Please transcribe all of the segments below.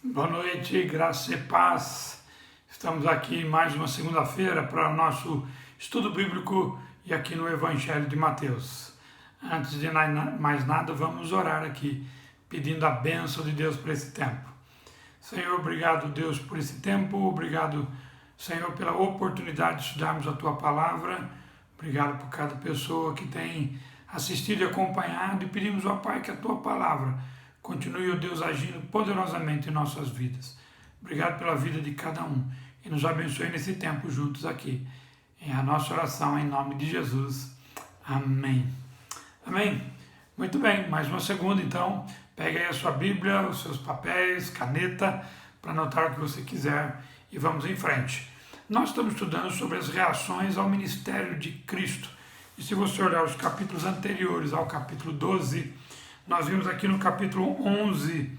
Boa noite, graça e paz. Estamos aqui mais uma segunda-feira para o nosso estudo bíblico e aqui no Evangelho de Mateus. Antes de mais nada, vamos orar aqui, pedindo a bênção de Deus por esse tempo. Senhor, obrigado, Deus, por esse tempo. Obrigado, Senhor, pela oportunidade de estudarmos a Tua Palavra. Obrigado por cada pessoa que tem assistido e acompanhado. E pedimos, ó Pai, que a Tua Palavra continue, ó Deus, agindo poderosamente em nossas vidas. Obrigado pela vida de cada um. E nos abençoe nesse tempo juntos aqui. É a nossa oração em nome de Jesus. Amém. Amém. Muito bem, mais uma segunda, então. Pegue aí a sua Bíblia, os seus papéis, caneta, para anotar o que você quiser e vamos em frente. Nós estamos estudando sobre as reações ao ministério de Cristo. E se você olhar os capítulos anteriores ao capítulo 12, nós vimos aqui no capítulo 11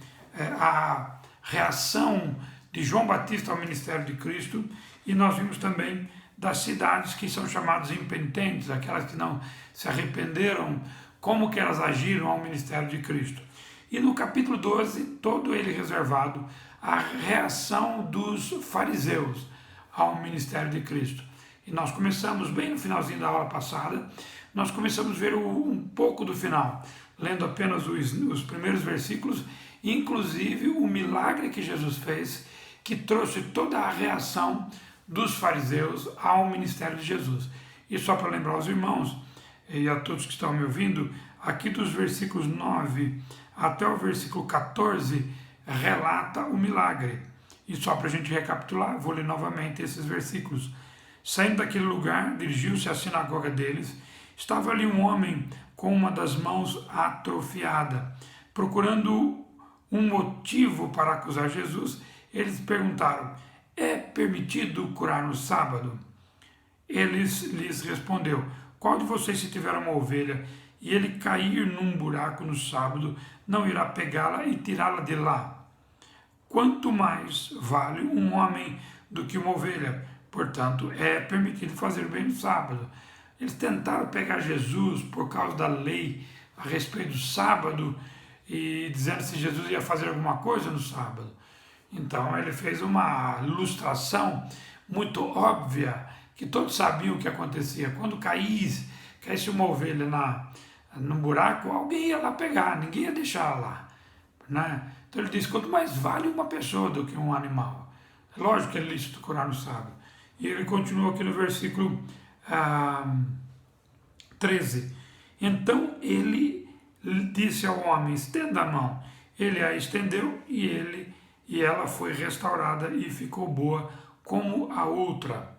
a reação de João Batista ao ministério de Cristo, e nós vimos também das cidades que são chamadas impenitentes, aquelas que não se arrependeram, como que elas agiram ao ministério de Cristo. E no capítulo 12, todo ele reservado à reação dos fariseus ao ministério de Cristo. E nós começamos bem no finalzinho da aula passada, nós começamos a ver um pouco do final, lendo apenas os primeiros versículos, inclusive o milagre que Jesus fez, que trouxe toda a reação dos fariseus ao ministério de Jesus. E só para lembrar aos irmãos e a todos que estão me ouvindo, aqui dos versículos 9 até o versículo 14, relata o milagre. E só para a gente recapitular, vou ler novamente esses versículos. Saindo daquele lugar, dirigiu-se à sinagoga deles. Estava ali um homem com uma das mãos atrofiada. Procurando um motivo para acusar Jesus, eles perguntaram: é permitido curar no sábado? Lhes respondeu: qual de vocês, se tiver uma ovelha e ele cair num buraco no sábado, não irá pegá-la e tirá-la de lá? Quanto mais vale um homem do que uma ovelha? Portanto, é permitido fazer bem no sábado. Eles tentaram pegar Jesus por causa da lei a respeito do sábado e dizendo se Jesus ia fazer alguma coisa no sábado. Então ele fez uma ilustração muito óbvia, que todos sabiam o que acontecia. Quando caísse uma ovelha num buraco, alguém ia lá pegar, ninguém ia deixar lá, né? Então ele diz: quanto mais vale uma pessoa do que um animal. É lógico que é lícito curar no sábado. E ele continua aqui no versículo 13. Então ele disse ao homem: estenda a mão. Ele a estendeu e ela foi restaurada e ficou boa como a outra.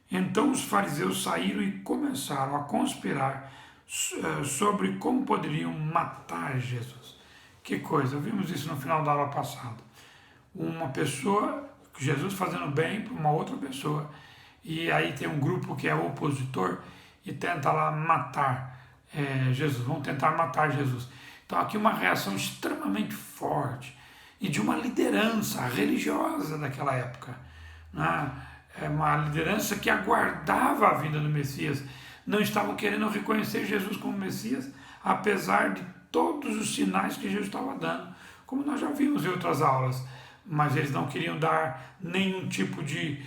Então os fariseus saíram e começaram a conspirar sobre como poderiam matar Jesus. Que coisa, vimos isso no final da aula passada. Uma pessoa, Jesus fazendo bem para uma outra pessoa, e aí tem um grupo que é opositor e tenta lá matar Jesus, vão tentar matar Jesus. Então aqui uma reação extremamente forte e de uma liderança religiosa daquela época, né? É uma liderança que aguardava a vinda do Messias, não estavam querendo reconhecer Jesus como Messias, apesar de todos os sinais que Jesus estava dando, como nós já vimos em outras aulas, mas eles não queriam dar nenhum tipo de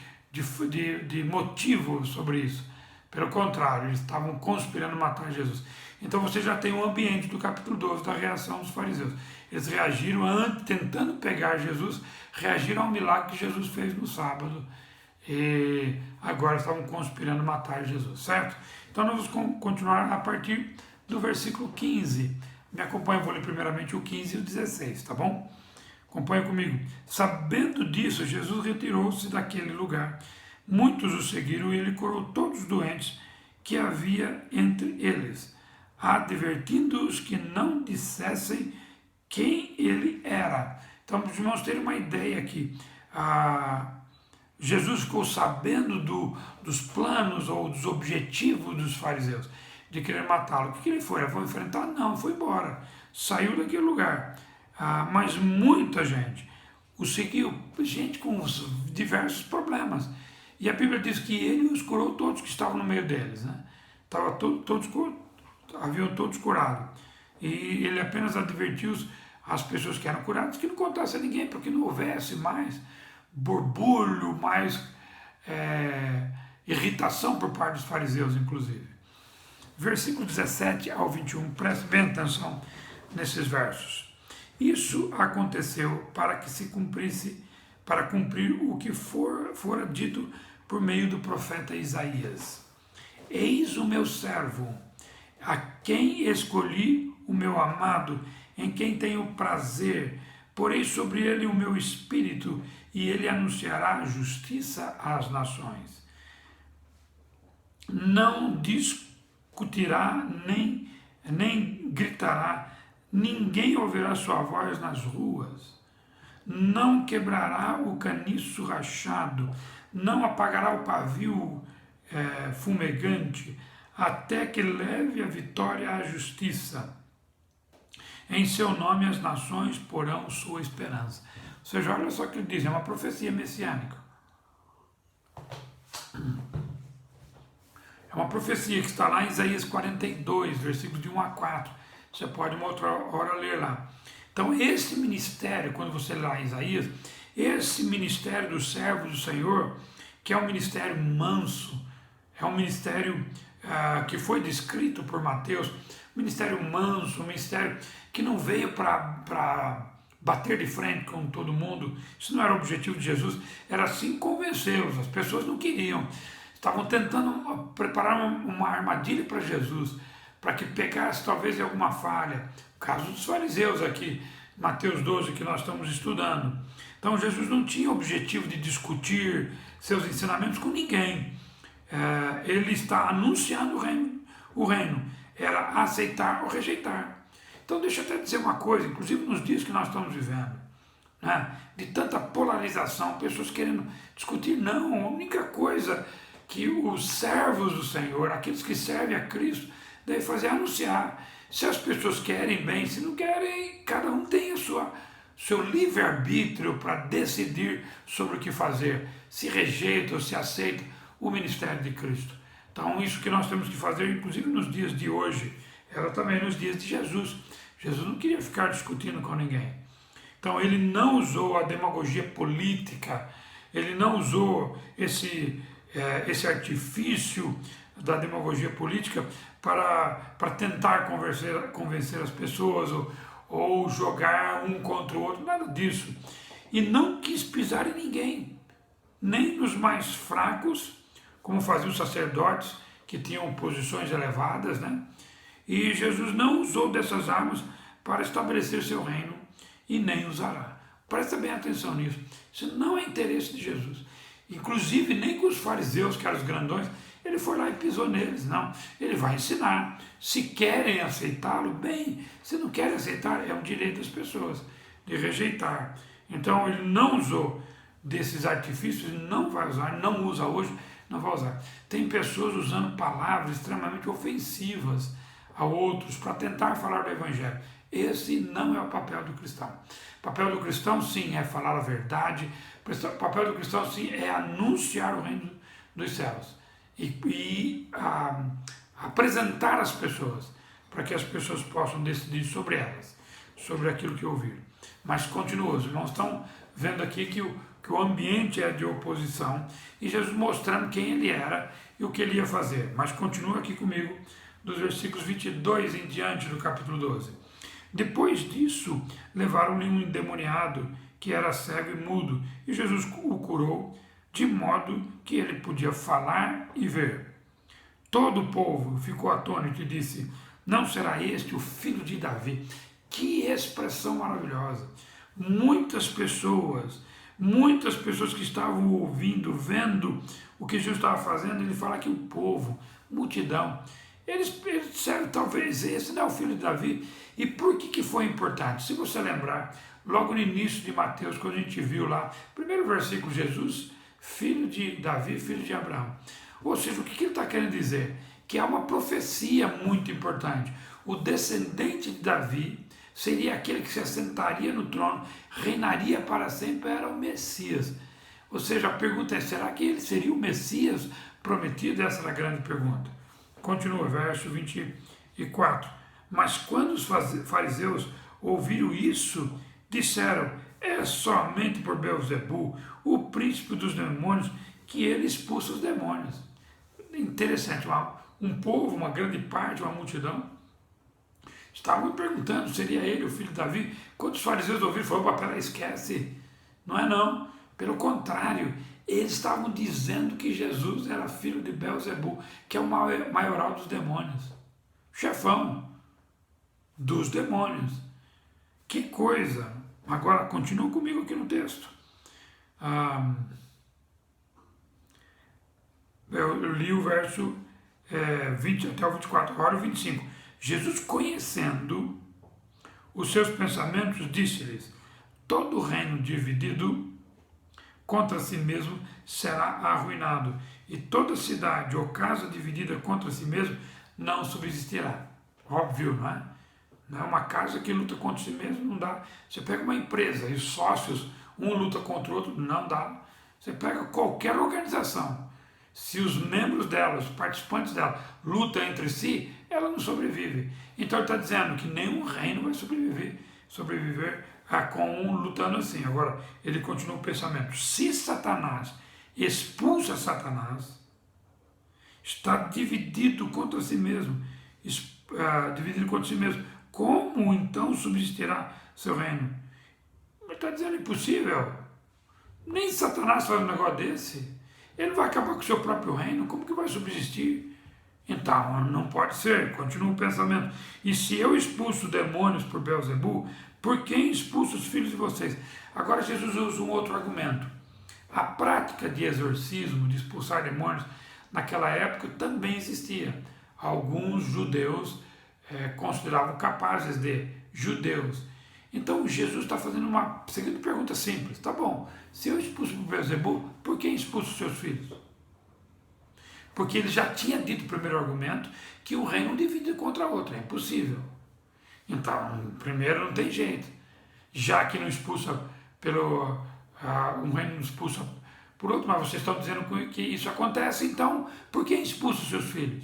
motivo sobre isso. Pelo contrário, eles estavam conspirando matar Jesus. Então você já tem um ambiente do capítulo 12 da reação dos fariseus. Eles reagiram, tentando pegar Jesus, reagiram ao milagre que Jesus fez no sábado. E agora estavam conspirando matar Jesus, certo? Então nós vamos continuar a partir do versículo 15. Me acompanha, eu vou ler primeiramente o 15 e o 16, tá bom? Acompanha comigo. Sabendo disso, Jesus retirou-se daquele lugar. Muitos o seguiram e ele curou todos os doentes que havia entre eles, advertindo-os que não dissessem quem ele era. Então, os irmãos terem uma ideia aqui. Jesus ficou sabendo dos planos ou dos objetivos dos fariseus de querer matá-lo. O que ele foi? Ele foi enfrentar? Não, foi embora. Saiu daquele lugar. Mas muita gente o seguiu, gente com diversos problemas. E a Bíblia diz que ele os curou todos que estavam no meio deles, né? Haviam todos curado. E ele apenas advertiu-os às pessoas que eram curadas que não contasse a ninguém, para que não houvesse mais borbulho, mais irritação por parte dos fariseus, inclusive. Versículo 17 ao 21, preste bem atenção nesses versos. Isso aconteceu para que se cumprisse, para cumprir o que fora dito por meio do profeta Isaías. Eis o meu servo, a quem escolhi, o meu amado, em quem tenho prazer, porei sobre ele o meu espírito, e ele anunciará justiça às nações. Não discutirá, nem gritará, ninguém ouvirá sua voz nas ruas, não quebrará o caniço rachado, não apagará o pavio fumegante, até que leve a vitória à justiça. Em seu nome as nações porão sua esperança. Ou seja, olha só o que ele diz, é uma profecia messiânica. É uma profecia que está lá em Isaías 42, versículos de 1 a 4. Você pode uma outra hora ler lá. Então, esse ministério, quando você lê lá em Isaías, esse ministério dos servos do Senhor, que é um ministério manso, é um ministério que foi descrito por Mateus, um ministério manso, um ministério que não veio para bater de frente com todo mundo. Isso não era o objetivo de Jesus, era sim convencê-los. As pessoas não queriam, estavam tentando preparar uma armadilha para Jesus, para que pegasse talvez alguma falha. O caso dos fariseus aqui, Mateus 12, que nós estamos estudando. Então Jesus não tinha o objetivo de discutir seus ensinamentos com ninguém. Ele está anunciando o reino. Era aceitar ou rejeitar. Então deixa eu até dizer uma coisa, inclusive nos dias que nós estamos vivendo, né, de tanta polarização, pessoas querendo discutir. Não, a única coisa que os servos do Senhor, aqueles que servem a Cristo, devem fazer é anunciar. Se as pessoas querem bem, se não querem, cada um tem seu livre-arbítrio para decidir sobre o que fazer, se rejeita ou se aceita o ministério de Cristo. Então isso que nós temos que fazer, inclusive nos dias de hoje, era também nos dias de Jesus. Jesus não queria ficar discutindo com ninguém. Então ele não usou a demagogia política, ele não usou esse artifício da demagogia política para tentar convencer as pessoas ou jogar um contra o outro, nada disso. E não quis pisar em ninguém, nem nos mais fracos, como faziam os sacerdotes, que tinham posições elevadas, né? E Jesus não usou dessas armas para estabelecer seu reino e nem usará. Presta bem atenção nisso. Isso não é interesse de Jesus. Inclusive, nem com os fariseus, que eram os grandões, ele foi lá e pisou neles. Não, ele vai ensinar. Se querem aceitá-lo, bem. Se não querem aceitar, é um direito das pessoas de rejeitar. Então, ele não usou desses artifícios, não vai usar, não usa hoje, não vai usar. Tem pessoas usando palavras extremamente ofensivas a outros para tentar falar do Evangelho. Esse não é o papel do cristão. O papel do cristão, sim, é falar a verdade. O papel do cristão, sim, é anunciar o reino dos céus. E apresentar as pessoas, para que as pessoas possam decidir sobre elas, sobre aquilo que ouviram. Mas continua, os irmãos estão vendo aqui que o ambiente é de oposição, e Jesus mostrando quem ele era e o que ele ia fazer. Mas continua aqui comigo, dos versículos 22 em diante do capítulo 12. Depois disso, levaram-lhe um endemoniado, que era cego e mudo, e Jesus o curou, de modo que ele podia falar e ver. Todo o povo ficou atônito e disse: não será este o filho de Davi? Que expressão maravilhosa! Muitas pessoas que estavam ouvindo, vendo o que Jesus estava fazendo, ele fala que o povo, multidão, eles disseram, talvez esse não é o filho de Davi. E por que foi importante? Se você lembrar, logo no início de Mateus, quando a gente viu lá, primeiro versículo, Jesus, filho de Davi, filho de Abraão. Ou seja, o que ele está querendo dizer? Que há uma profecia muito importante. O descendente de Davi seria aquele que se assentaria no trono, reinaria para sempre, era o Messias. Ou seja, a pergunta é, será que ele seria o Messias prometido? Essa era a grande pergunta. Continua, verso 24. Mas quando os fariseus ouviram isso, disseram: é somente por Beelzebul, o príncipe dos demônios, que ele expulsa os demônios. Interessante, um povo, uma grande parte, uma multidão, estavam perguntando, seria ele o filho de Davi? Quando os fariseus ouviram, falaram: pera, esquece, não é não. Pelo contrário, eles estavam dizendo que Jesus era filho de Beelzebul, que é o maioral dos demônios, chefão dos demônios. Que coisa! Agora, continua comigo aqui no texto. Eu li o verso 20 até o 24, agora o 25. Jesus, conhecendo os seus pensamentos, disse-lhes: todo reino dividido contra si mesmo será arruinado, e toda cidade ou casa dividida contra si mesmo não subsistirá. Óbvio, não é? Não é uma casa que luta contra si mesmo, não dá. Você pega uma empresa e os sócios, um luta contra o outro, não dá. Você pega qualquer organização, se os membros dela, os participantes dela, lutam entre si, ela não sobrevive. Então ele está dizendo que nenhum reino vai sobreviver com um lutando assim. Agora, ele continua o pensamento: se Satanás expulsa Satanás, está dividido contra si mesmo, como então subsistirá seu reino? Ele está dizendo: impossível. Nem Satanás faz um negócio desse. Ele vai acabar com o seu próprio reino. Como que vai subsistir? Então, não pode ser. Continua o pensamento: e se eu expulso demônios por Beelzebul, por quem expulso os filhos de vocês? Agora Jesus usa um outro argumento. A prática de exorcismo, de expulsar demônios, naquela época também existia. Alguns judeus consideravam capazes de judeus. Então Jesus está fazendo uma seguinte pergunta simples: tá bom, se eu expulso por Beelzebul, por quem expulso os seus filhos? Porque ele já tinha dito o primeiro argumento que o reino divide contra o outro, é impossível. Então, primeiro não tem jeito. Já que não expulsa um reino não expulsa por outro, mas vocês estão dizendo que isso acontece, então por quem expulsa os seus filhos?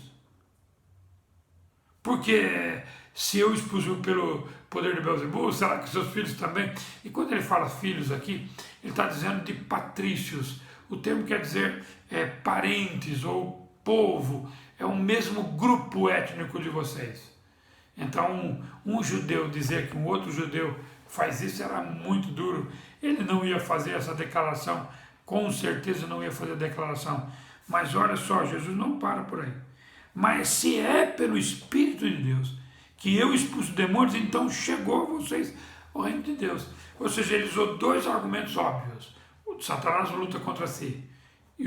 Porque se eu expulso pelo poder de Beelzebul, será que seus filhos também? E quando ele fala filhos aqui, ele está dizendo de patrícios. O termo quer dizer parentes ou povo, é o mesmo grupo étnico de vocês. Então, um judeu dizer que um outro judeu faz isso era muito duro. Ele não ia fazer essa declaração, com certeza não ia fazer a declaração. Mas olha só, Jesus não para por aí. Mas se é pelo Espírito de Deus que eu expulso demônios, então chegou a vocês o reino de Deus. Ou seja, ele usou dois argumentos óbvios. O Satanás luta contra si. E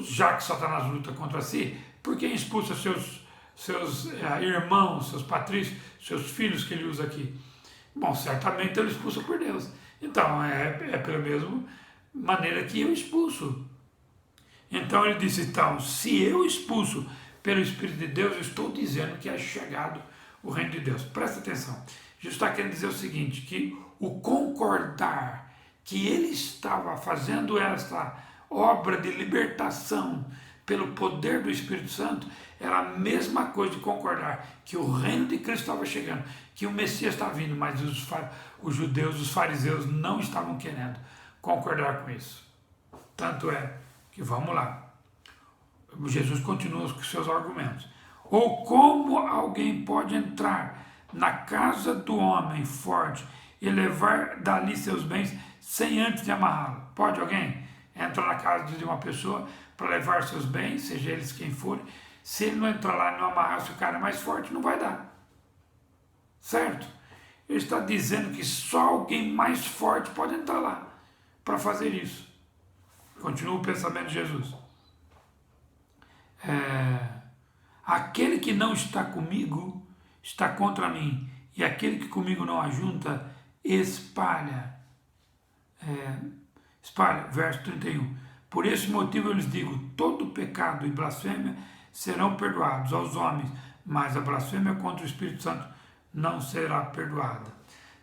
já que Satanás luta contra si, por quem expulsa seus irmãos, seus patrícios, seus filhos que ele usa aqui? Bom, certamente ele expulsa por Deus. Então, é pela mesma maneira que eu expulso. Então ele disse: então, se eu expulso pelo Espírito de Deus, eu estou dizendo que é chegado o reino de Deus. Presta atenção. Jesus está querendo dizer o seguinte, que o concordar que ele estava fazendo essa obra de libertação pelo poder do Espírito Santo era a mesma coisa de concordar que o reino de Cristo estava chegando, que o Messias estava vindo, mas os judeus, os fariseus não estavam querendo concordar com isso. Tanto é que, vamos lá, Jesus continua com seus argumentos. Ou como alguém pode entrar na casa do homem forte e levar dali seus bens sem antes de amarrá-lo? Pode alguém entrar na casa de uma pessoa para levar seus bens, seja eles quem forem? Se ele não entrar lá e não amarrar, se o cara é mais forte, não vai dar. Certo? Ele está dizendo que só alguém mais forte pode entrar lá para fazer isso. Continua o pensamento de Jesus. Aquele que não está comigo está contra mim, e aquele que comigo não ajunta espalha. Verso 31. Por esse motivo eu lhes digo: todo pecado e blasfêmia serão perdoados aos homens, mas a blasfêmia contra o Espírito Santo não será perdoada.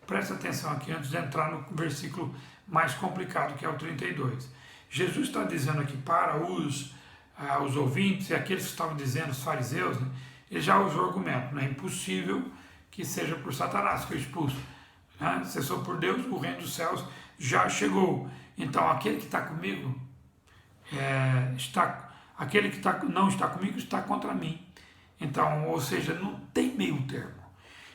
Presta atenção aqui antes de entrar no versículo mais complicado, que é o 32. Jesus está dizendo aqui para os ouvintes e aqueles que estavam dizendo, os fariseus, né, ele já usou o argumento: não é impossível que seja por Satanás que eu expulso. Né? Se eu sou por Deus, o reino dos céus já chegou. Então aquele que está comigo, aquele que não está comigo está contra mim. Então, ou seja, não tem meio termo.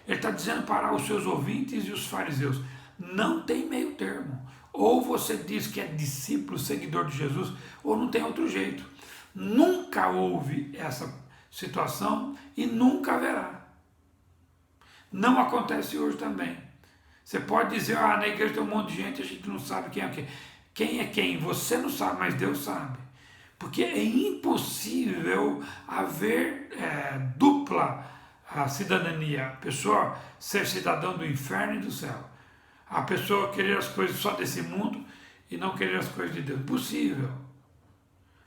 Ele está dizendo para os seus ouvintes e os fariseus, não tem meio termo. Ou você diz que é discípulo, seguidor de Jesus, ou não tem outro jeito. Nunca houve essa situação e nunca haverá. Não acontece hoje também. Você pode dizer, na igreja tem um monte de gente, a gente não sabe quem é quem. Quem é quem? Você não sabe, mas Deus sabe. Porque é impossível haver dupla cidadania. A pessoa ser cidadão do inferno e do céu. A pessoa querer as coisas só desse mundo e não querer as coisas de Deus. Impossível.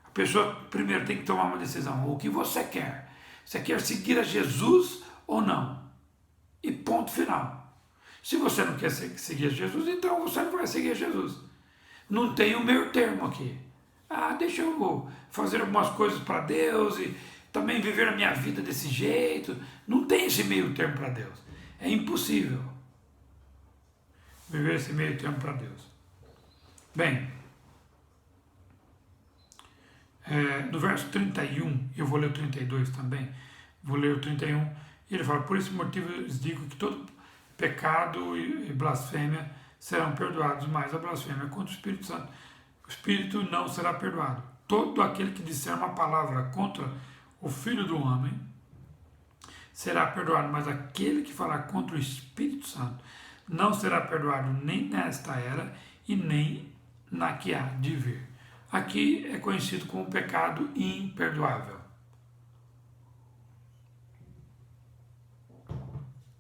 A pessoa primeiro tem que tomar uma decisão. O que você quer? Você quer seguir a Jesus ou não? E ponto final. Se você não quer seguir a Jesus, então você não vai seguir a Jesus. Não tem o meio termo aqui. Deixa eu fazer algumas coisas para Deus e também viver a minha vida desse jeito. Não tem esse meio termo para Deus. É impossível viver esse meio termo para Deus. Bem, no verso 31, eu vou ler o 32 também, vou ler o 31, ele fala, por esse motivo eu lhes digo que todo pecado e blasfêmia serão perdoados, mas a blasfêmia contra o Espírito Santo, o Espírito não será perdoado. Todo aquele que disser uma palavra contra o Filho do Homem será perdoado, mas aquele que falar contra o Espírito Santo não será perdoado nem nesta era e nem na que há de vir. Aqui é conhecido como pecado imperdoável.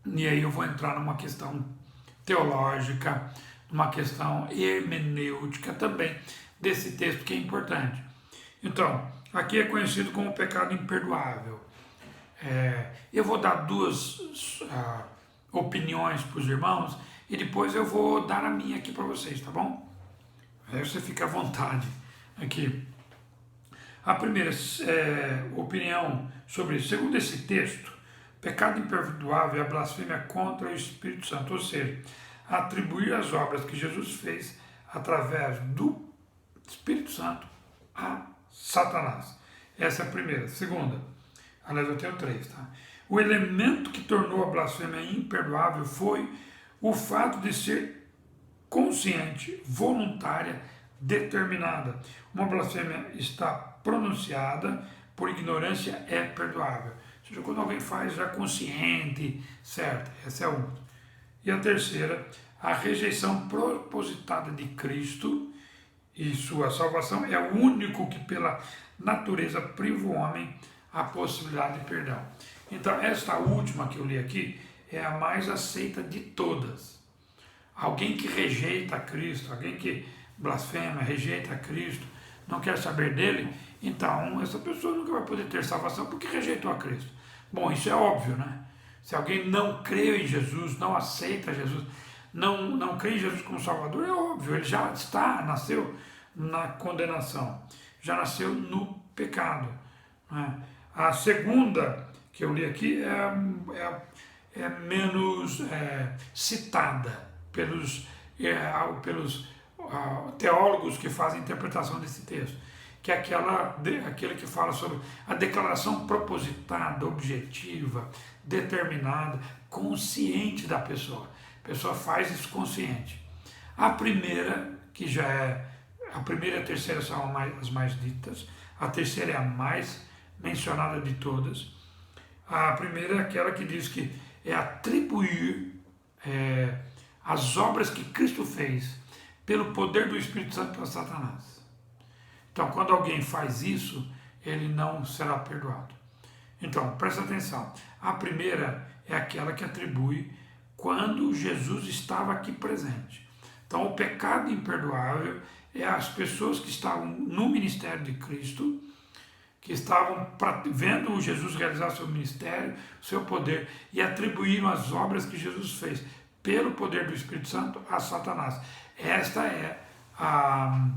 E aí eu vou entrar numa questão teológica, numa questão hermenêutica também desse texto que é importante. Então, aqui é conhecido como pecado imperdoável. Eu vou dar duas opiniões para os irmãos e depois eu vou dar a minha aqui para vocês, tá bom? Aí você fica à vontade aqui. A primeira opinião sobre, segundo esse texto, pecado imperdoável é a blasfêmia contra o Espírito Santo, ou seja, atribuir as obras que Jesus fez através do Espírito Santo a Satanás. Essa é a primeira. Segunda, aliás, eu tenho três, tá? O elemento que tornou a blasfêmia imperdoável foi o fato de ser consciente, voluntária, determinada. Uma blasfêmia está pronunciada por ignorância é perdoável. Ou seja, quando alguém faz já consciente, certo? Essa é uma. E a terceira, a rejeição propositada de Cristo e sua salvação é o único que pela natureza priva o homem a possibilidade de perdão. Então, esta última que eu li aqui é a mais aceita de todas. Alguém que rejeita Cristo, alguém que blasfema, rejeita Cristo, não quer saber dele, então essa pessoa nunca vai poder ter salvação porque rejeitou a Cristo. Bom, isso é óbvio, né? Se alguém não crê em Jesus, não aceita Jesus, não crê em Jesus como Salvador, é óbvio, ele já nasceu na condenação, já nasceu no pecado. Né? A segunda que eu li aqui é menos citada pelos teólogos que fazem interpretação desse texto, que é aquele que fala sobre a declaração propositada, objetiva, determinada, consciente da pessoa. A pessoa faz isso consciente. A primeira, que já é... A primeira e a terceira são as mais ditas. A terceira é a mais mencionada de todas. A primeira é aquela que diz que é atribuir as obras que Cristo fez pelo poder do Espírito Santo a Satanás. Então, quando alguém faz isso, ele não será perdoado. Então, presta atenção. A primeira é aquela que atribui quando Jesus estava aqui presente. Então, o pecado imperdoável é as pessoas que estavam no ministério de Cristo, que estavam vendo Jesus realizar seu ministério, seu poder, e atribuíram as obras que Jesus fez pelo poder do Espírito Santo a Satanás. Esta é a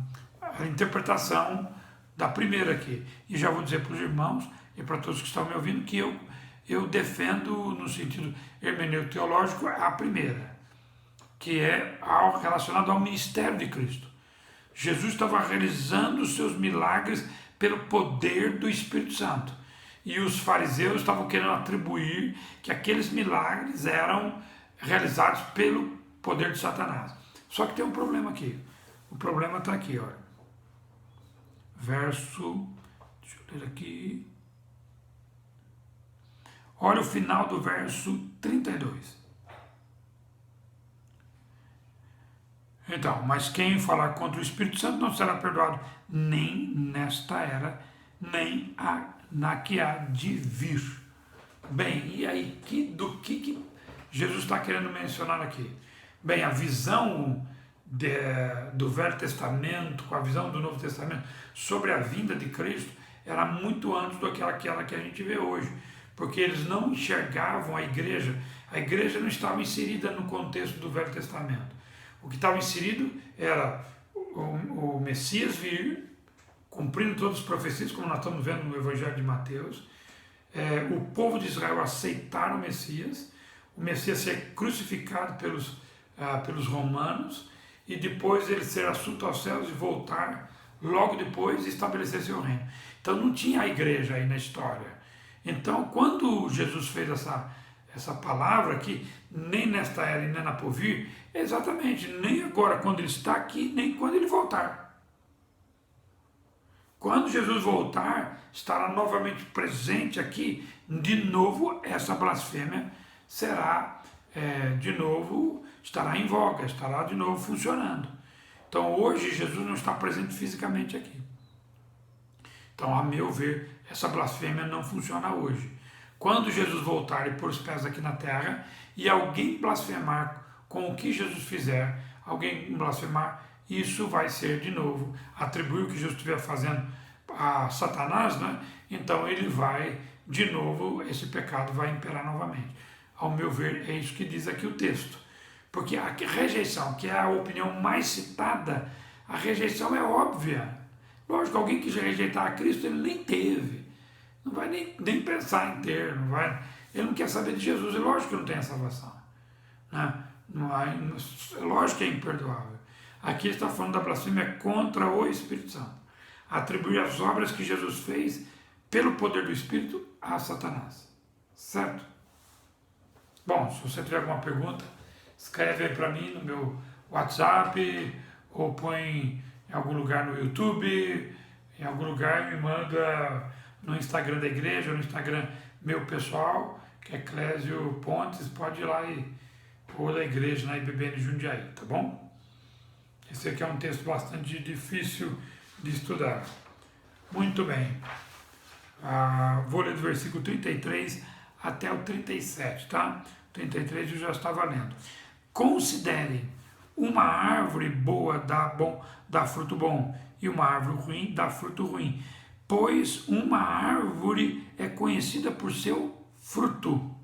interpretação da primeira aqui. E já vou dizer para os irmãos e para todos que estão me ouvindo que eu eu defendo, no sentido hermenêutico teológico, a primeira, que é relacionado ao ministério de Cristo. Jesus estava realizando os seus milagres pelo poder do Espírito Santo. E os fariseus estavam querendo atribuir que aqueles milagres eram realizados pelo poder de Satanás. Só que tem um problema aqui. O problema está aqui, olha. Deixa eu ler aqui. Olha o final do verso 32. Então, mas quem falar contra o Espírito Santo não será perdoado nem nesta era, nem na que há de vir. Bem, e aí, do que Jesus está querendo mencionar aqui? Bem, a visão do Velho Testamento, com a visão do Novo Testamento sobre a vinda de Cristo, era muito antes do que aquela que a gente vê hoje, porque eles não enxergavam a igreja não estava inserida no contexto do Velho Testamento. O que estava inserido era o Messias vir, cumprindo todas as profecias, como nós estamos vendo no Evangelho de Mateus, o povo de Israel aceitar o Messias ser crucificado pelos romanos, e depois ele ser assunto aos céus e voltar logo depois e estabelecer seu reino. Então não tinha a igreja aí na história. Então quando Jesus fez essa palavra aqui, nem nesta era e nem na por vir, exatamente, nem agora quando ele está aqui, nem quando ele voltar. Quando Jesus voltar, estará novamente presente aqui, de novo essa blasfêmia será estará em voga, estará de novo funcionando. Então hoje Jesus não está presente fisicamente aqui. Então, a meu ver, essa blasfêmia não funciona hoje. Quando Jesus voltar e pôr os pés aqui na terra, e alguém blasfemar com o que Jesus fizer, alguém blasfemar, isso vai ser de novo, atribuir o que Jesus estiver fazendo a Satanás, né? Então ele vai, de novo, esse pecado vai imperar novamente. Ao meu ver, é isso que diz aqui o texto. Porque a rejeição, que é a opinião mais citada, a rejeição é óbvia. Lógico, alguém que rejeitar a Cristo, ele nem teve. Não vai nem pensar em ter, ele não quer saber de Jesus, é lógico que não tem a salvação. Né? É lógico que é imperdoável. Aqui está falando da blasfêmia contra o Espírito Santo. Atribuir as obras que Jesus fez pelo poder do Espírito a Satanás. Certo? Bom, se você tiver alguma pergunta, escreve aí para mim no meu WhatsApp, ou põe em algum lugar no YouTube, em algum lugar me manda no Instagram da igreja, no Instagram meu pessoal, que é Clésio Pontes, pode ir lá ou da igreja na IBBN Jundiaí, tá bom? Esse aqui é um texto bastante difícil de estudar. Muito bem. Vou ler do versículo 33 até o 37, tá? 33 eu já estava lendo. Considere, uma árvore boa dá fruto bom, e uma árvore ruim dá fruto ruim, pois uma árvore é conhecida por seu fruto.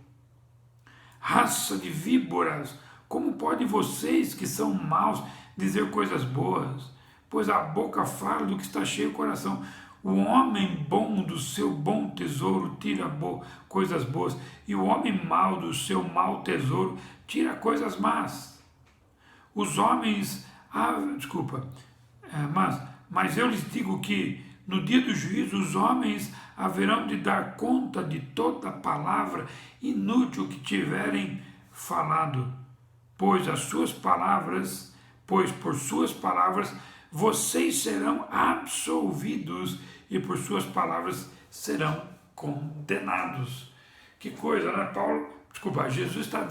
Raça de víboras, como podem vocês que são maus dizer coisas boas? Pois a boca fala do que está cheio o coração. O homem bom do seu bom tesouro tira coisas boas, e o homem mau do seu mau tesouro tira coisas más. Os homens, mas eu lhes digo que no dia do juízo os homens haverão de dar conta de toda palavra inútil que tiverem falado, pois por suas palavras vocês serão absolvidos e por suas palavras serão condenados. Que coisa, né, Paulo? Jesus está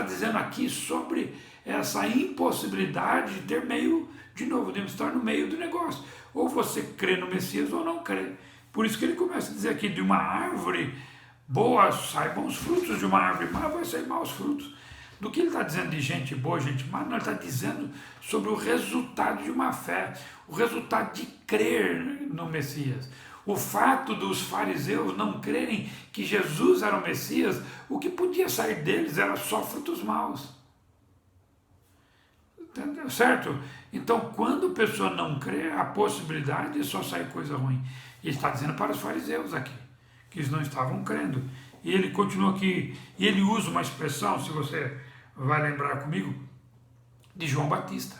dizendo aqui sobre essa impossibilidade de ter meio, de novo, de estar no meio do negócio. Ou você crê no Messias ou não crê. Por isso que ele começa a dizer aqui, de uma árvore boa saem bons frutos, de uma árvore má vai sair maus frutos. Do que ele está dizendo de gente boa, gente má, não, ele está dizendo sobre o resultado de uma fé, o resultado de crer no Messias. O fato dos fariseus não crerem que Jesus era o Messias, o que podia sair deles era só frutos maus. Entendeu? Certo? Então, quando a pessoa não crê, a possibilidade é só sair coisa ruim. E está dizendo para os fariseus aqui, que eles não estavam crendo. E ele continua aqui, e ele usa uma expressão, se você vai lembrar comigo, de João Batista.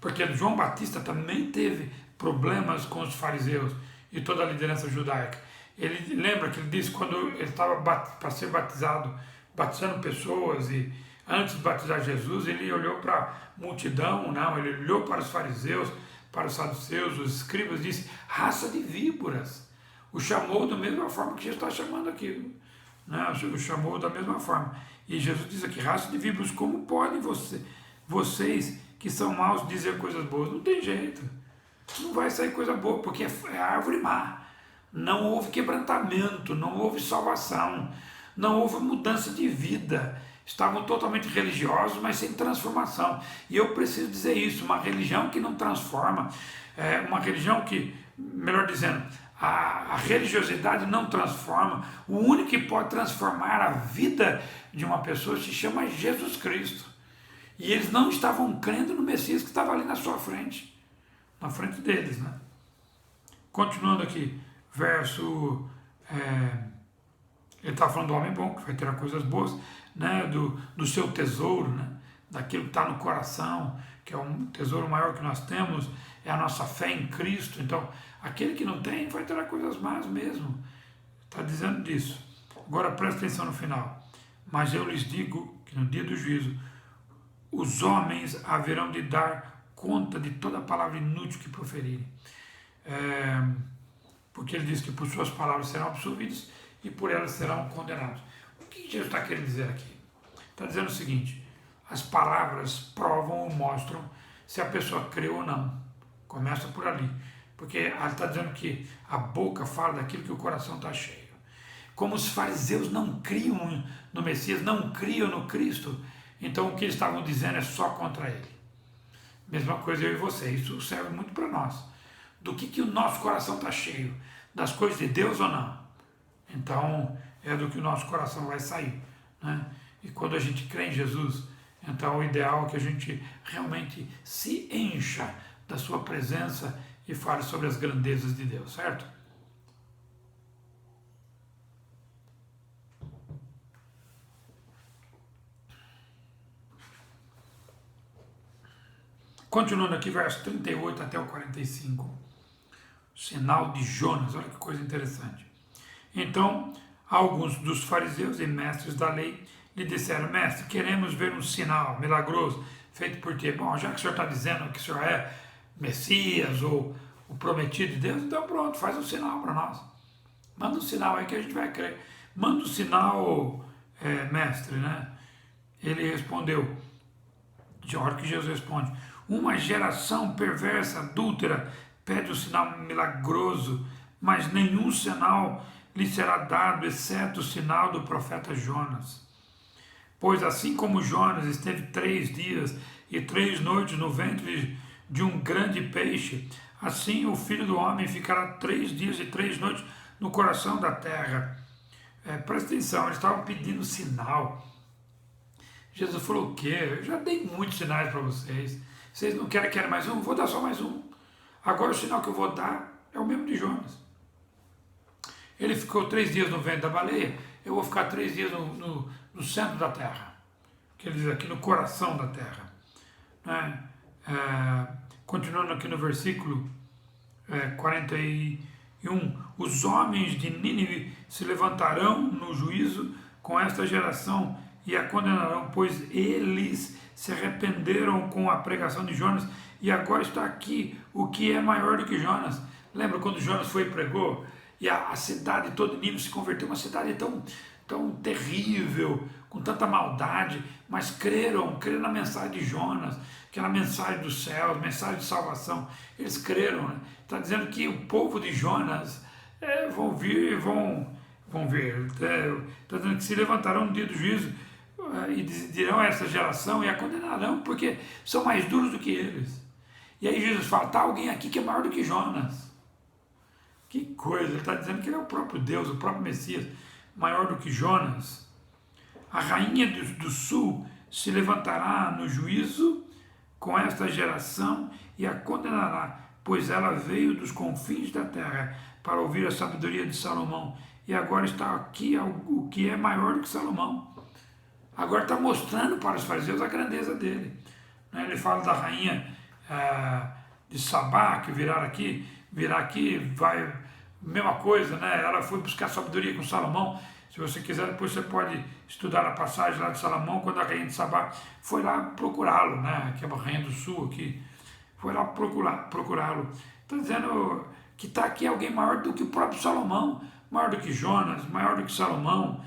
Porque João Batista também teve problemas com os fariseus e toda a liderança judaica. Ele lembra que ele disse quando ele estava para ser batizado, batizando pessoas, e antes de batizar Jesus, ele olhou para a multidão, não, ele olhou para os fariseus, para os saduceus, os escribas, e disse, raça de víboras. O chamou da mesma forma que Jesus está chamando aqui, né? O chamou da mesma forma. E Jesus diz aqui, raça de víboras, como podem vocês que são maus dizer coisas boas? Não tem jeito, não vai sair coisa boa, porque é árvore má. Não houve quebrantamento, não houve salvação, não houve mudança de vida. Estavam totalmente religiosos, mas sem transformação. E eu preciso dizer isso, uma religião que não transforma, uma religião que, melhor dizendo, a religiosidade não transforma. O único que pode transformar a vida de uma pessoa se chama Jesus Cristo. E eles não estavam crendo no Messias que estava ali na sua frente, na frente deles, né? Continuando aqui, verso... ele está falando do homem bom, que vai ter coisas boas, né? do seu tesouro, né? Daquilo que está no coração, que é um tesouro maior que nós temos, é a nossa fé em Cristo. Então, aquele que não tem vai ter coisas más mesmo. Está dizendo disso. Agora presta atenção no final. Mas eu lhes digo que no dia do juízo, os homens haverão de dar conta de toda palavra inútil que proferirem. Porque ele diz que por suas palavras serão absolvidos e por elas serão condenados. O que Jesus está querendo dizer aqui? Está dizendo o seguinte, as palavras provam ou mostram se a pessoa crê ou não. Começa por ali. Porque ele está dizendo que a boca fala daquilo que o coração está cheio. Como os fariseus não criam no Messias, não criam no Cristo, então o que eles estavam dizendo é só contra ele. Mesma coisa eu e você, isso serve muito para nós. Do que o nosso coração está cheio? Das coisas de Deus ou não? Então, é do que o nosso coração vai sair, né? E quando a gente crê em Jesus, então o ideal é que a gente realmente se encha da sua presença e fale sobre as grandezas de Deus, certo? Continuando aqui, verso 38 até o 45. Sinal de Jonas, olha que coisa interessante. Então, alguns dos fariseus e mestres da lei lhe disseram, mestre, queremos ver um sinal milagroso feito por ti. Bom, já que o senhor está dizendo que o senhor é Messias ou o prometido de Deus, então pronto, faz um sinal para nós. Manda um sinal aí que a gente vai crer. Manda um sinal, mestre, né? Ele respondeu, de hora que Jesus responde, uma geração perversa, adúltera, pede um sinal milagroso, mas nenhum sinal lhe será dado, exceto o sinal do profeta Jonas. Pois assim como Jonas esteve 3 dias e 3 noites no ventre de um grande peixe, assim o Filho do Homem ficará 3 dias e 3 noites no coração da terra. Presta atenção, eles estavam pedindo sinal. Jesus falou o quê? Eu já dei muitos sinais para vocês. Vocês não querem mais um? Vou dar só mais um. Agora o sinal que eu vou dar é o mesmo de Jonas. Ele ficou 3 dias no ventre da baleia, eu vou ficar 3 dias no centro da terra. Que ele diz aqui, no coração da terra. Né? Continuando aqui no versículo 41, os homens de Nínive se levantarão no juízo com esta geração e a condenarão, pois eles se arrependeram com a pregação de Jonas e agora está aqui o que é maior do que Jonas. Lembra quando Jonas foi e pregou e a cidade toda de Nínive se converteu, uma cidade tão terrível, com tanta maldade, mas creram na mensagem de Jonas, que era a mensagem do céu, mensagem de salvação. Eles creram, né? Está dizendo que o povo de Jonas vão vir, vão ver. Está dizendo que se levantarão no dia do juízo e dirão a essa geração e a condenarão, porque são mais duros do que eles. E aí Jesus fala, está alguém aqui que é maior do que Jonas. Que coisa, ele está dizendo que ele é o próprio Deus, o próprio Messias, maior do que Jonas. A rainha do sul se levantará no juízo com esta geração e a condenará, pois ela veio dos confins da terra para ouvir a sabedoria de Salomão. e agora está aqui o que é maior do que Salomão. Agora está mostrando para os fariseus a grandeza dele. Ele fala da rainha de Sabá, que virá aqui, vai, mesma coisa, né? Ela foi buscar sabedoria com Salomão. Se você quiser, depois você pode estudar a passagem lá de Salomão, quando a rainha de Sabá foi lá procurá-lo, né? Que é uma rainha do sul aqui, foi lá procurá-lo. Está dizendo que está aqui alguém maior do que o próprio Salomão, maior do que Jonas, maior do que Salomão.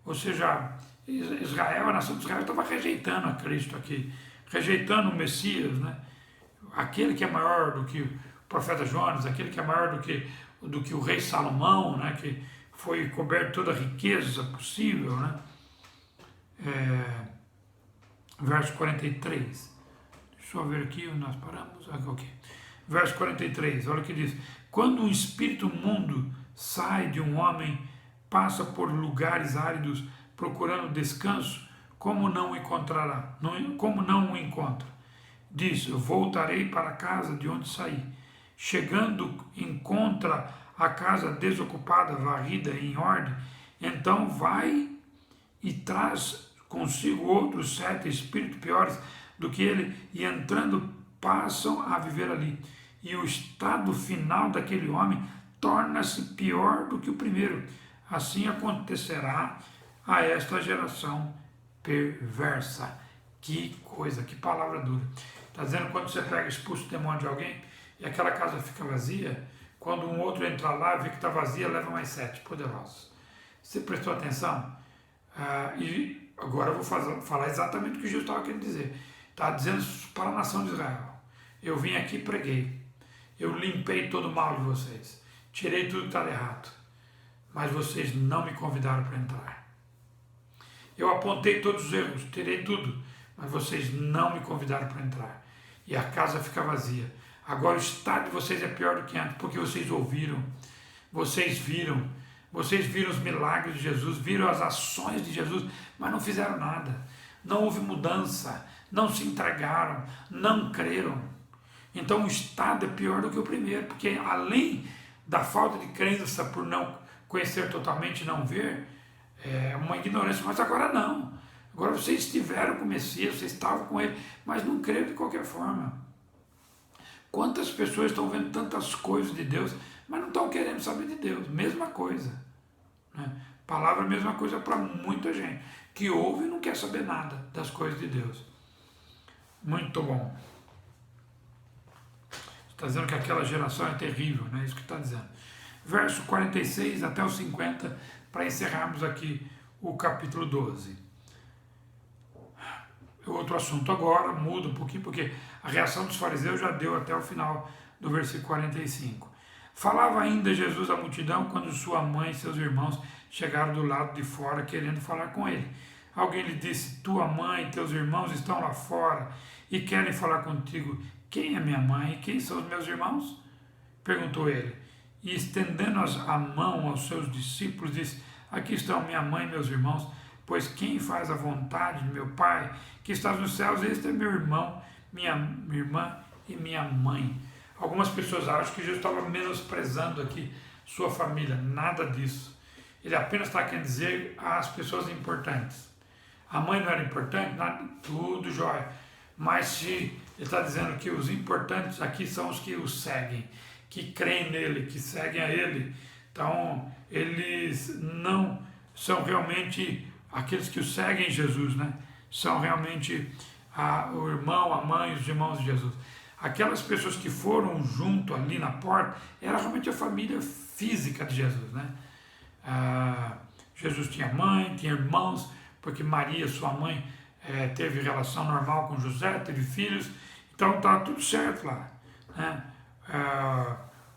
Ou seja, Israel, a nação de Israel estava rejeitando a Cristo aqui, rejeitando o Messias, né? Aquele que é maior do que o profeta Jonas, aquele que é maior do que o rei Salomão, né? Que foi coberto toda a riqueza possível, né? Verso 43. Deixa eu ver aqui, nós paramos. Ok. Verso 43, olha o que diz. Quando um espírito imundo sai de um homem, passa por lugares áridos procurando descanso, como não o encontrará? Como não o encontra? Diz, voltarei para a casa de onde saí. Chegando, encontra a casa desocupada, varrida, em ordem, então vai e traz consigo outros 7 espíritos piores do que ele, e entrando passam a viver ali. E o estado final daquele homem torna-se pior do que o primeiro. Assim acontecerá a esta geração perversa. Que coisa, que palavra dura. Está dizendo, quando você pega e expulsa o demônio de alguém e aquela casa fica vazia, quando um outro entra lá e vê que está vazia, leva mais 7 poderosos. Você prestou atenção? E agora eu vou falar exatamente o que Jesus estava querendo dizer. Está dizendo para a nação de Israel. Eu vim aqui e preguei. Eu limpei todo o mal de vocês. Tirei tudo que estava errado. Mas vocês não me convidaram para entrar. Eu apontei todos os erros, tirei tudo. Mas vocês não me convidaram para entrar. E a casa fica vazia. Agora o estado de vocês é pior do que antes, porque vocês ouviram, vocês viram os milagres de Jesus, viram as ações de Jesus, mas não fizeram nada. Não houve mudança, não se entregaram, não creram. Então o estado é pior do que o primeiro, porque além da falta de crença por não conhecer totalmente e não ver, é uma ignorância, mas agora não. Agora vocês estiveram com o Messias, vocês estavam com ele, mas não creram de qualquer forma. Quantas pessoas estão vendo tantas coisas de Deus, mas não estão querendo saber de Deus? Mesma coisa. Né? Palavra, mesma coisa para muita gente, que ouve e não quer saber nada das coisas de Deus. Muito bom. Está dizendo que aquela geração é terrível, né? Isso que está dizendo. Verso 46 até o 50, para encerrarmos aqui o capítulo 12. Outro assunto agora, muda um pouquinho, porque a reação dos fariseus já deu até o final do versículo 45. Falava ainda Jesus à multidão quando sua mãe e seus irmãos chegaram do lado de fora querendo falar com ele. Alguém lhe disse, tua mãe e teus irmãos estão lá fora e querem falar contigo. Quem é minha mãe e quem são os meus irmãos? Perguntou ele. E estendendo a mão aos seus discípulos, disse, aqui estão minha mãe e meus irmãos, pois quem faz a vontade de meu Pai, que está nos céus, este é meu irmão, minha irmã e minha mãe. Algumas pessoas acham que Jesus estava menosprezando aqui sua família. Nada disso. Ele apenas está querendo dizer às pessoas importantes. A mãe não era importante? Nada, tudo jóia. Mas se ele está dizendo que os importantes aqui são os que o seguem, que creem nele, que seguem a ele. Então, eles não são realmente aqueles que o seguem Jesus, né? São realmente o irmão, a mãe, os irmãos de Jesus. Aquelas pessoas que foram junto ali na porta, era realmente a família física de Jesus, né? Jesus tinha mãe, tinha irmãos, porque Maria, sua mãe, teve relação normal com José, teve filhos, então está tudo certo lá, né?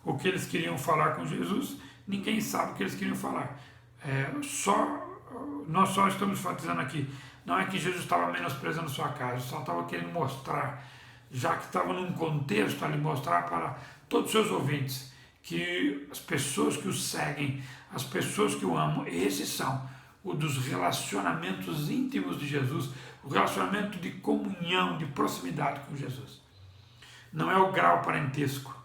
O que eles queriam falar com Jesus, ninguém sabe o que eles queriam falar. Nós só estamos enfatizando aqui, não é que Jesus estava menosprezando sua casa, só estava querendo mostrar, já que estava num contexto ali, mostrar para todos os seus ouvintes que as pessoas que o seguem, as pessoas que o amam, esses são o dos relacionamentos íntimos de Jesus, o relacionamento de comunhão, de proximidade com Jesus. Não é o grau parentesco,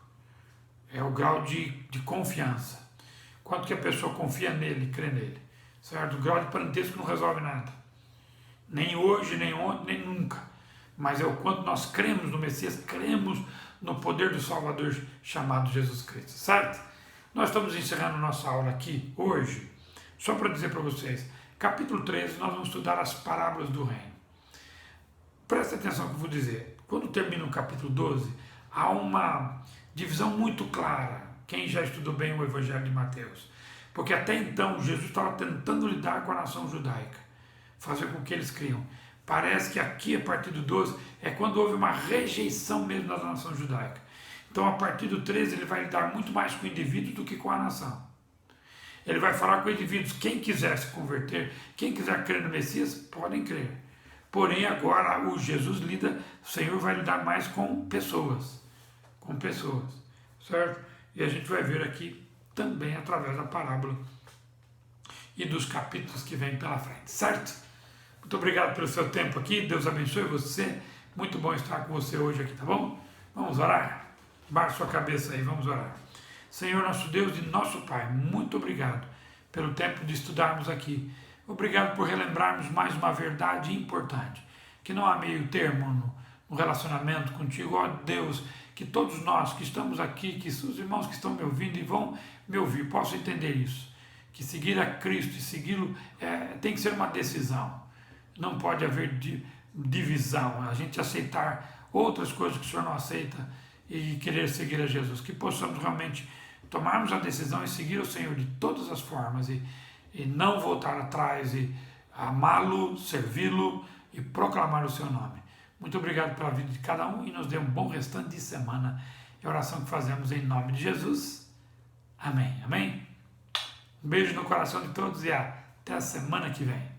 é o grau de confiança. quanto que a pessoa confia nele, crê nele, certo? O grau de parentesco não resolve nada, nem hoje, nem ontem, nem nunca, mas é o quanto nós cremos no Messias, cremos no poder do Salvador chamado Jesus Cristo, certo? Nós estamos encerrando nossa aula aqui hoje, só para dizer para vocês, capítulo 13, nós vamos estudar as parábolas do reino. Presta atenção no que eu vou dizer. Quando termina o capítulo 12, há uma divisão muito clara, quem já estudou bem o Evangelho de Mateus. Porque até então Jesus estava tentando lidar com a nação judaica, fazer com que eles criam. Parece que aqui, a partir do 12, é quando houve uma rejeição mesmo da nação judaica. Então, a partir do 13, ele vai lidar muito mais com o indivíduo do que com a nação. Ele vai falar com indivíduos, quem quiser se converter, quem quiser crer no Messias, podem crer. Porém, agora o Jesus lida, o Senhor vai lidar mais com pessoas, certo? E a gente vai ver aqui também através da parábola e dos capítulos que vêm pela frente, certo? Muito obrigado pelo seu tempo aqui, Deus abençoe você, muito bom estar com você hoje aqui, tá bom? Vamos orar? Baixe sua cabeça aí, vamos orar. Senhor nosso Deus e nosso Pai, muito obrigado pelo tempo de estudarmos aqui. Obrigado por relembrarmos mais uma verdade importante, que não há meio termo no relacionamento contigo, ó Deus, que todos nós que estamos aqui, que os irmãos que estão me ouvindo e vão me ouvir, possam entender isso, que seguir a Cristo e segui-lo tem que ser uma decisão, não pode haver divisão, a gente aceitar outras coisas que o Senhor não aceita e querer seguir a Jesus, que possamos realmente tomarmos a decisão e seguir o Senhor de todas as formas e não voltar atrás e amá-lo, servi-lo e proclamar o seu nome. Muito obrigado pela vida de cada um e nos dê um bom restante de semana. É a oração que fazemos em nome de Jesus. Amém. Amém. Um beijo no coração de todos e até a semana que vem.